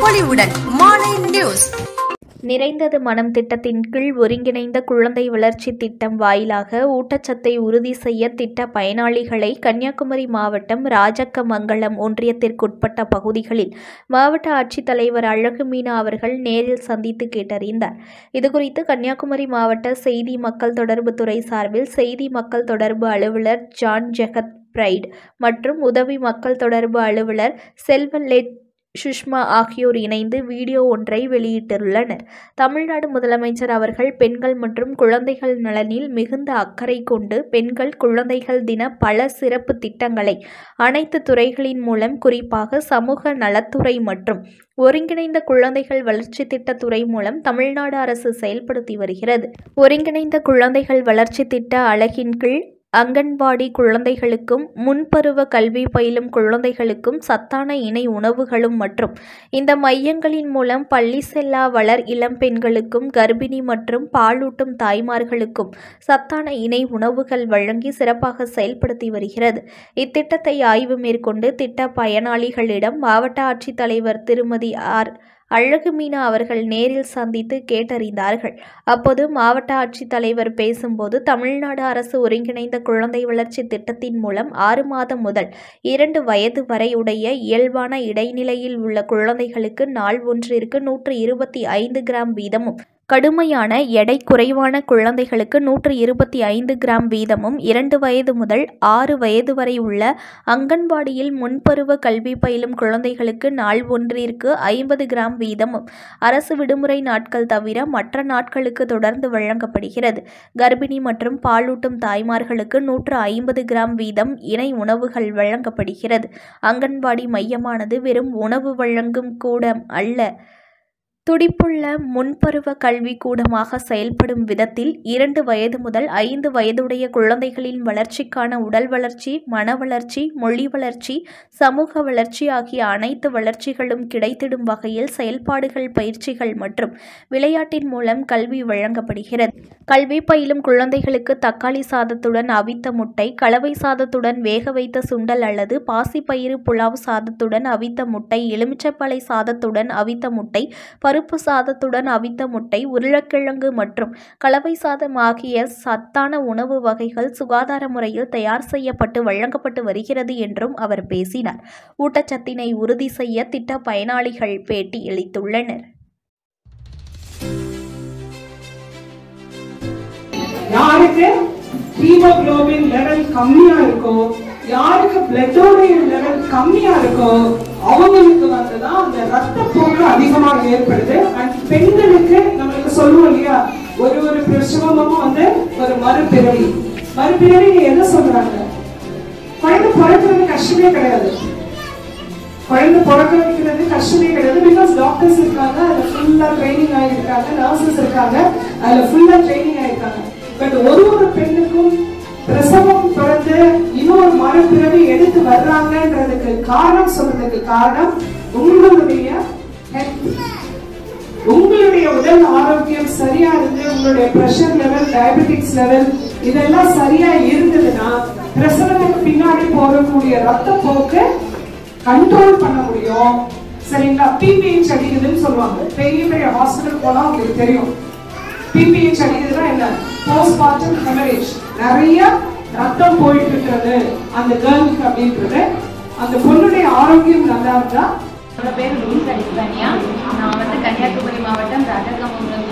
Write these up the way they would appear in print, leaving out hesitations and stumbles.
பொலிவுடன் மாலை நியூஸ். நிறைந்தது மனம் திட்டத்தின் கீழ் ஒருங்கிணைந்த குழந்தை வளர்ச்சி திட்டம் வாயிலாக ஊட்டச்சத்தை உறுதி செய்ய திட்ட பயனாளிகளை கன்னியாகுமரி மாவட்டம் ராஜக்கமங்கலம் ஒன்றியத்திற்குட்பட்ட பகுதிகளில் மாவட்ட ஆட்சித்தலைவர் அழகுமீனா அவர்கள் நேரில் சந்தித்து கேட்டறிந்தார். இதுகுறித்து கன்னியாகுமரி மாவட்ட செய்தி மக்கள் தொடர்பு துறை சார்பில் செய்தி மக்கள் தொடர்பு அலுவலர் ஜான் ஜெகத் பிரைட் மற்றும் உதவி மக்கள் தொடர்பு அலுவலர் செல்வலெட் சுஷ்மா ஆகியோர் இணைந்து வீடியோ ஒன்றை வெளியிட்டுள்ளனர். தமிழ்நாடு முதலமைச்சர் அவர்கள் பெண்கள் மற்றும் குழந்தைகள் நலனில் மிகுந்த அக்கறை கொண்டு பெண்கள் குழந்தைகள் தின பல சிறப்பு திட்டங்களை அனைத்து துறைகளின் மூலம் குறிப்பாக சமூக நலத்துறை மற்றும் ஒருங்கிணைந்த குழந்தைகள் வளர்ச்சி திட்டத்துறை மூலம் தமிழ்நாடு அரசு செயல்படுத்தி வருகிறது. ஒருங்கிணைந்த குழந்தைகள் வளர்ச்சி திட்ட அலகின் கீழ் அங்கன்வாடி குழந்தைகளுக்கும் முன்பருவ கல்வி பயிலும் குழந்தைகளுக்கும் சத்தான இணை உணவுகளும் மற்றும் இந்த மையங்களின் மூலம் பள்ளி செல்லா வளர் இளம் பெண்களுக்கும் கர்ப்பிணி மற்றும் பாலூட்டும் தாய்மார்களுக்கும் சத்தான இணை உணவுகள் வழங்கி சிறப்பாக செயல்படுத்தி வருகிறது. இத்திட்டத்தை ஆய்வு மேற்கொண்டு திட்ட பயனாளிகளிடம் மாவட்ட ஆட்சித்தலைவர் திருமதி அழகுமீனா அவர்கள் நேரில் சந்தித்து கேட்டறிந்தார்கள். அப்போது மாவட்ட ஆட்சித்தலைவர் பேசும்போது தமிழ்நாடு அரசு ஒருங்கிணைந்த குழந்தை வளர்ச்சி திட்டத்தின் மூலம் 6 மாதம் முதல் 2 வயது வரை உடைய இயல்பான இடைநிலையில் உள்ள குழந்தைகளுக்கு நாள் ஒன்றிற்கு 125 கிராம் வீதமும் கடுமையான எடை குறைவான குழந்தைகளுக்கு 125 கிராம் வீதமும் 2 வயது முதல் 6 வயது வரை உள்ள அங்கன்வாடியில் முன்பருவ கல்வி பயிலும் குழந்தைகளுக்கு நாள் ஒன்றிற்கு 50 கிராம் வீதமும் அரசு விடுமுறை நாட்கள் தவிர மற்ற நாட்களுக்கு தொடர்ந்து வழங்கப்படுகிறது. கர்ப்பிணி மற்றும் பாலூட்டும் தாய்மார்களுக்கு 150 கிராம் வீதம் இணை உணவுகள் வழங்கப்படுகிறது. அங்கன்வாடி மையமானது வெறும் உணவு வழங்கும் கூடம் அல்ல, துடிப்புள்ள முன்பருவ கல்வி கூடமாக செயல்படும் விதத்தில் 2 வயது முதல் 5 வயதுடைய குழந்தைகளின் வளர்ச்சிக்கான உடல் வளர்ச்சி, மன வளர்ச்சி, மொழி வளர்ச்சி, சமூக வளர்ச்சி ஆகிய அனைத்து வளர்ச்சிகளும் கிடைத்திடும் வகையில் செயல்பாடுகள், பயிற்சிகள் மற்றும் விளையாட்டின் மூலம் கல்வி வழங்கப்படுகிறது. கல்வி பயிலும் குழந்தைகளுக்கு தக்காளி சாதத்துடன் அவித்த முட்டை, கலவை சாதத்துடன் வேக வைத்த சுண்டல் அல்லது பாசிப்பயிறு புலாவ் சாதத்துடன் அவித்த முட்டை, எலுமிச்சப்பழை சாதத்துடன் அவித்த முட்டை, பருப்பு சாதத்துடன் அவித்த முட்டை, உருளைக்கிழங்கு மற்றும் கலவை சாதம் ஆகிய சத்தான உணவு வகைகள் சுகாதார முறையில் தயார் செய்யப்பட்டு வழங்கப்பட்டு வருகிறது என்றும் அவர் பேசினார். ஊட்டச்சத்தினை உறுதி செய்ய திட்ட பயனாளிகள் பேட்டி அளித்துள்ளனர். யாருக்கு ஹீமோகுளோபின் லெவல் கம்மியா இருக்கோ, யாருக்கு பிளட்டோட லெவல் கம்மியா இருக்கோ அவங்களுக்கு வந்துதான் அந்த ரத்தப்போக்கு அதிகமாக ஏற்படுது. அண்ட் பெண்களுக்கு நம்மளுக்கு சொல்லுவோம் இல்லையா, ஒரு பிரசவமும் வந்து ஒரு மறுபிறவி என்ன சொல்றாங்க, குழந்தை பிறக்கிறது கஷ்டமே கிடையாது, குழந்தை பிறக்க வைக்கிறது கஷ்டமே கிடையாது. பிகாஸ் டாக்டர்ஸ் இருக்காங்க, அதுல ஃபுல்லா ட்ரைனிங் ஆகிருக்காங்க, நர்சஸ் இருக்காங்க, அதுல ஃபுல்லா ட்ரைனிங் ஆகிருக்காங்க. பட் ஒரு பெண்ணுக்கும் பிரசவம் தொடர்ந்து இன்னொரு மறுபிறவி எடுத்து வர்றாங்கன்றதுக்கு காரணம், சொல்றதுக்கு காரணம் உங்களுடைய உடல் ஆரோக்கியம் சரியா இருந்து, உங்களுடைய பிரஷர் லெவல், டயபெட்டிக்ஸ் லெவல் இதெல்லாம் சரியா இருந்ததுன்னா பிரசவத்துக்கு பின்னாடி போகக்கூடிய ரத்த போக்கு கண்ட்ரோல் பண்ண முடியும். சரிங்களா? பிபிஹெச் அடிக்குதுன்னு சொல்லுவாங்க. பெரிய பெரிய ஹாஸ்பிட்டல் போனா உங்களுக்கு தெரியும். பிபிஹெச் அடிக்குதுன்னா என்ன? போஸ்ட்மார்ட்டம் ஹெமரேஜ், நிறைய ரத்தம் போயிட்டு இருக்கிறது அந்த கேர்ளுக்கு அப்படின்றது. அந்த பொண்ணுடைய ஆரோக்கியம் நல்லா இருந்தா. என்னோட பேர் லூயிஸ் அலிஸ்பானியா. நான் வந்து கன்னியாகுமரி மாவட்டம் ராஜக்கமங்கலம்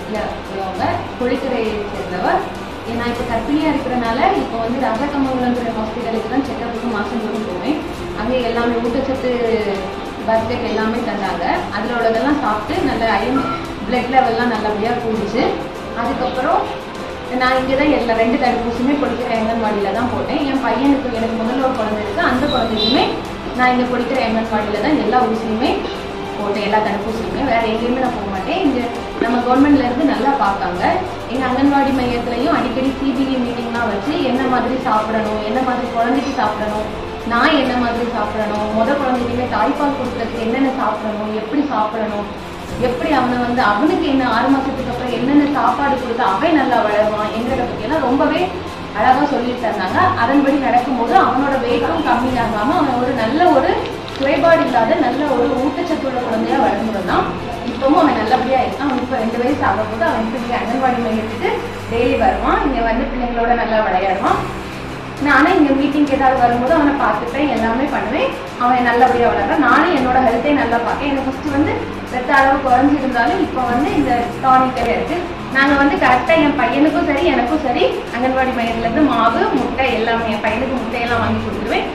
உள்ளவங்க, குளித்துறையை சேர்ந்தவர். நான் இப்போ கர்ப்பிணியாக இருக்கிறனால இப்போ வந்து ராஜக்கமங்கலம் ஹாஸ்பிட்டலுக்கு தான் செக்கப்புக்கு மாதம் போவேன். அங்கே எல்லாமே ஊட்டச்சத்து பஸ்கெட் எல்லாமே தந்தாங்க. அதில் உள்ளதெல்லாம் சாப்பிட்டு நல்ல அயன் பிளட் லெவல்லாம் நல்லபடியாக கூடிச்சு. அதுக்கப்புறம் நான் இங்கே தான் 2 தடுப்பூசியுமே கொடுக்குற அங்கன்வாடியில் தான் போட்டேன். என் பையனுக்கு, எனக்கு முதல்ல ஒரு குழந்தை இருக்குது, அந்த குழந்தைக்குமே நான் இங்கே கொடுக்குற அங்கன்வாடியில் தான் எல்லா ஊசியுமே போட்டேன், எல்லா தடுப்பூசியுமே. வேறு எங்கேயுமே நான் போக மாட்டேன். இங்கே நம்ம கவர்மெண்ட்லேருந்து நல்லா பார்க்காங்க. எங்கள் அங்கன்வாடி மையத்துலையும் அடிக்கடி சிபிஇ மீட்டிங்லாம் வச்சு என்ன மாதிரி சாப்பிடணும், என்ன மாதிரி குழந்தைக்கு சாப்பிடணும், நான் என்ன மாதிரி சாப்பிடணும், குழந்தைக்குமே தாய்ப்பால் கொடுக்குறதுக்கு என்னென்ன சாப்பிடணும், எப்படி சாப்பிடணும், எப்படி அவனை வந்து அவனுக்கு என்ன 6 மாதத்துக்கு அப்புறம் என்னென்ன சாப்பாடு கொடுத்தா அவன் நல்லா வளருவான் என்கிறத பற்றியெல்லாம் ரொம்பவே அழகாக சொல்லிட்டு தந்தாங்க. அதன்படி நடக்கும்போது அவனோட வெயிட்டும் கம்மியாகாமல் அவன் ஒரு நல்ல ஒரு குறைபாடு இல்லாத நல்ல ஒரு ஊட்டச்சத்துள்ள குழந்தையா வளர்ந்து தான். இப்பவும் அவன் நல்லபடியா இருக்கான். அவன் இப்போ 2 வயசு ஆகும் போது அவன் இப்போ இங்கே அங்கன்வாடி மையத்துக்கு டெய்லி வருவான். இங்கே வந்து பிள்ளைங்களோட நல்லா விளையாடுவான். நானே இங்கே மீட்டிங்க்கு ஏதாவது வரும்போது அவனை பார்த்துப்பேன், எல்லாமே பண்ணுவேன். அவன் நல்லபடியாக வளர்றான். நானும் என்னோட ஹெல்த்தையும் நல்லா பார்க்கேன். எனக்கு ஃபஸ்ட்டு வந்து ரத்த அளவு குறைஞ்சிருந்தாலும் இப்போ வந்து இந்த டானிக் இருக்கு. நாங்கள் வந்து கரெக்டாக என் பையனுக்கும் சரி எனக்கும் சரி அங்கன்வாடி மையத்துலேருந்து மாவு முட்டை எல்லாமே, என் பையனுக்கு முட்டையெல்லாம் வாங்கி கொடுத்துருவேன்,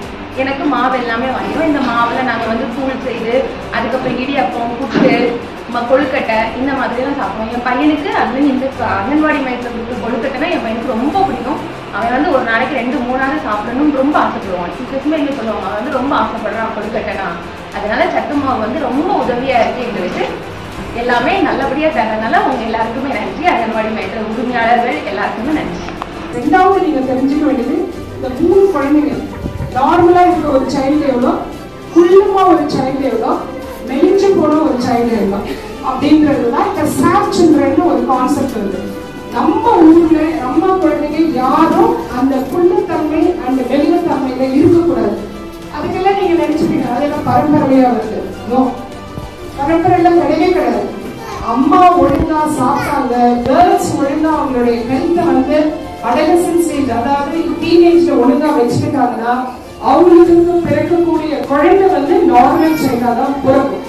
எனக்கு மாவு எல்லாமே வாங்கிடுவோம். இந்த மாவில் நாங்கள் வந்து கூழ் செய்து அதுக்கப்புறம் இடியப்பம் புட்டு கொழுக்கட்டை இந்த மாதிரிலாம் சாப்பிடுவோம். என் பையனுக்கு அதுலேயும் இந்த அங்கன்வாடி மையத்தில் கொடுக்குற கொழுக்கட்டைனா என் பையனுக்கு ரொம்ப பிடிக்கும். அவன் வந்து ஒரு நாளைக்கு 2-3 சாப்பிடணும்னு ரொம்ப ஆசைப்படுவான். டீச்சர்ஸுமே என்ன சொல்லுவாங்க, அவன் வந்து ரொம்ப ஆசைப்படுறான் கொழுக்கட்டைனா. அதனால சத்து மாவு வந்து ரொம்ப உதவியாக இருக்குது எங்களுக்கு. எல்லாமே நல்லபடியாக தரதுனால அவங்க எல்லாருக்குமே நன்றி. அங்கன்வாடி மையத்தில் உரிமையாளர்கள் எல்லாருக்குமே நன்றி. ரெண்டாவது நீங்க தெரிஞ்சுக்க வேண்டியது, இந்த 3 குழந்தைங்க நார்மலா இருக்க ஒரு சைல்டு எவ்வளோ, குள்ளமா ஒரு சைல்டு எவ்வளோ, மெலிஞ்சு போன ஒரு சைல்டு எவ்வளோ அப்படின்றதுதான் இந்த சாஃப்ட் சில்ட்ரன் ஒரு கான்செப்ட் இருக்கு. நம்ம ஊர்ல நம்ம குழந்தைங்க யாரும் அந்த குள்ளத்தன்மை அந்த மெலிகத்தன்மையில இருக்கக்கூடாது. அதுக்கெல்லாம் நீங்க நினைச்சுப்பீங்க அதெல்லாம் பரம்பரையா வருது. நோ, பரம்பரையெல்லாம் கிடையவே கிடையாது. அம்மா ஒழுங்கா சாப்பிட்டாங்க, கேர்ள்ஸ் ஒழுங்கா அவங்களுடைய ஹெல்த்தை வந்து அடலசன்ட் ஸ்டேஜ் அதாவது டீனேஜ்ல ஒழுங்கா வச்சுக்கிட்டாங்கன்னா அவங்களுக்கு பிறக்கக்கூடிய குழந்தை வந்து நார்மல் சைல்டா தான் பிறக்கும்.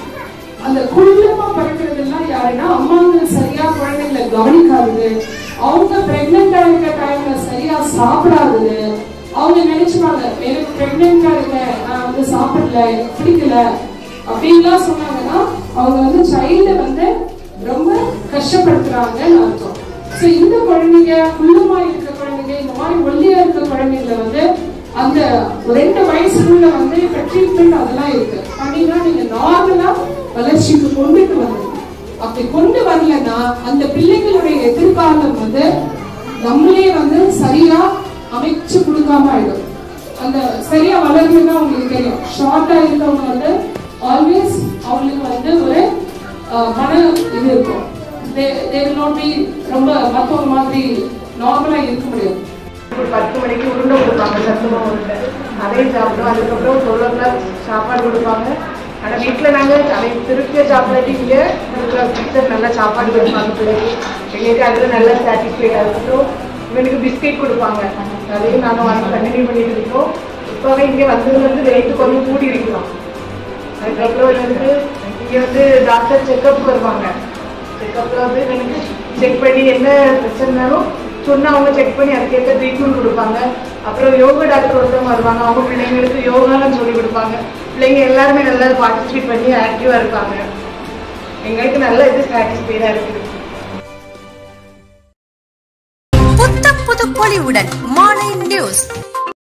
அந்த குள்ளமா பிறக்கிறது எல்லாம் யாருன்னா அம்மாங்க சரியா குழந்தைங்களை கவனிக்காதது, அவங்க பிரெக்னெண்டா இருக்க டைம்ல சரியா சாப்பிடாதது, அவங்க நினைச்சுவாங்க எனக்கு பிரெக்னெண்டா இருக்கேன் நான் வந்து சாப்பிடல எனக்கு பிடிக்கல அப்படின்லாம் சொன்னாங்கன்னா அவங்க வந்து சைல்ட வந்து ரொம்ப கஷ்டப்படுத்துறாங்கன்னு அர்த்தம். ஸோ இந்த குழந்தைங்க குள்ளமா இருக்க குழந்தைங்க இந்த மாதிரி ஒல்லியா இருக்க குழந்தைங்களை வந்து அந்த 2 வயசுக்குள்ள வந்து இப்ப ட்ரீட்மெண்ட் அதெல்லாம் இருக்கு அப்படின்னா நீங்க நார்மலா வளர்ச்சிக்கு கொண்டுட்டு வரணும். அப்படி கொண்டு வரலன்னா அந்த பிள்ளைகளுடைய எதிர்காலம் வந்து நம்மளே வந்து சரியா அமைச்சு கொடுக்காம ஆயிடும். அந்த சரியா வளர்றதுன்னா உங்களுக்கு தெரியும், ஷார்ட்டா இருக்கவங்க வந்து ஆல்வேஸ் அவங்களுக்கு வந்து ஒரு மன இது இருக்கும். ரொம்ப மற்றவங்க மாதிரி நார்மலா இருக்க முடியாது. ஒரு 10 மணிக்கு உருண்டை கொடுப்பாங்க, சத்துமா உருண்டை, அதையும் சாப்பிடுவோம். அதுக்கப்புறம் 12 o'clock சாப்பாடு கொடுப்பாங்க. ஆனால் வீட்டில் நாங்கள் அதை திருப்பிய சாப்பிடாட்டி இங்கே டீச்சர் நல்லா சாப்பாடு கொடுப்பாங்க பிள்ளைக்கு. எங்களுக்கு அதில் நல்லா சாட்டிஸ்ஃபைடாக இருக்கட்டும். இவனுக்கு பிஸ்கெட் கொடுப்பாங்க, அதையும் நாங்கள் வாங்கி கண்டினியூ பண்ணிட்டு இருக்கோம். இப்போவே இங்கே வந்ததுலேருந்து வெயிட் கொஞ்சம் கூடி இருக்கிறோம். அதுக்கப்புறம் வந்து இங்கே வந்து டாக்டர் செக்கப் வருவாங்க. செக்கப்பில் வந்து எனக்கு செக் பண்ணி என்ன பிரச்சனைனாலும் சொன்னால் அவங்க செக் பண்ணி அதுக்கேற்ற ட்ரீட்மெண்ட் கொடுப்பாங்க. அப்புறம் யோகா டாக்டர் ஒருத்தவங்க வருவாங்க, அவங்க பிள்ளைங்களுக்கு யோகாலாம் சொல்லி கொடுப்பாங்க. பிள்ளைங்க எல்லாருமே நல்லா பார்ட்டிசிபேட் பண்ணி ஆக்டிவாக இருப்பாங்க. எங்களுக்கு நல்ல இது சாட்டிஸ்ஃபைடாக இருக்குது. புத்தம் புது பொலிவுடன் மாலை நியூஸ்.